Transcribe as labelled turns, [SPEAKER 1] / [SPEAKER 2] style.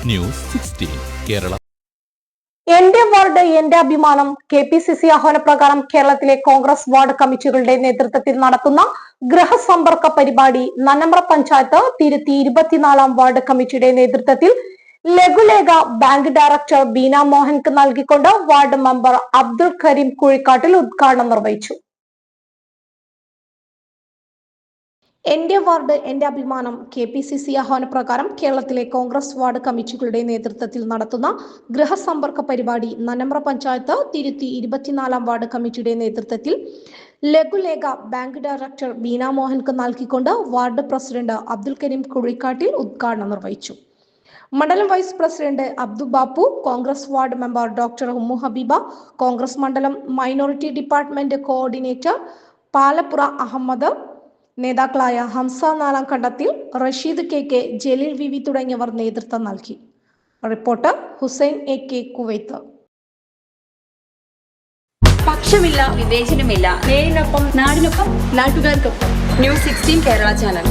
[SPEAKER 1] News 16 Kerala.
[SPEAKER 2] എന്റെ ward എന്റെ അഭിമാനം KPCC ആഹ്വാനപ്രകാരം കേരളത്തിലെ കോൺഗ്രസ് വാർഡ് കമ്മിറ്റികളുടെ നേതൃത്വത്തിൽ നടത്തുന്ന ഗൃഹസമ്പർക്ക പരിപാടി നന്നമ്പ്ര പഞ്ചായത്ത് തിരുത്തി 24-ാം വാർഡ് കമ്മിറ്റിയുടെ നേതൃത്വത്തിൽ ലഘുലേഖ ബാങ്ക് ഡയറക്ടർ ബീന മോഹൻക്ക് നൽകിക്കൊണ്ട് വാർഡ് മെമ്പർ അബ്ദുൽ കരീം കുഴിക്കാട്ടിൽ ഉദ്ഘാടനം നിർവഹിച്ചു. എന്റെ വാർഡ് എന്റെ അഭിമാനം KPCC ആഹ്വാനപ്രകാരം കേരളത്തിലെ കോൺഗ്രസ് വാർഡ് കമ്മിറ്റികളുടെ നേതൃത്വത്തിൽ നടത്തുന്ന ഗൃഹസമ്പർക്ക പരിപാടി നന്നമ്പ്ര പഞ്ചായത്ത് തിരുത്തി 24-ാം വാർഡ് കമ്മിറ്റിയുടെ നേതൃത്വത്തിൽ ലഘുലേഖ ബാങ്ക് ഡയറക്ടർ ബീന മോഹൻക്ക് നൽകിക്കൊണ്ട് വാർഡ് പ്രസിഡന്റ് അബ്ദുൽ കരീം കുഴിക്കാട്ടിൽ ഉദ്ഘാടനം നിർവഹിച്ചു. മണ്ഡലം vice president Abdu Bappu, Congress ward member doctor Ummu Habeeba, Congress മണ്ഡലം minority department coordinator Palappura Ahammed, നേതാക്കളായ ഹംസ നാലാം കണ്ടത്തിൽ, റഷീദ് KK, ജലീൽ VV തുടങ്ങിയവർ നേതൃത്വം നൽകി. Reporter Hussain AK, Kuwait.
[SPEAKER 3] പക്ഷമില്ല, വിവേചനമില്ല. നേരിനൊപ്പം, നാടിനൊപ്പം, നാട്ടുകാർക്കൊപ്പം. News 16 Kerala channel.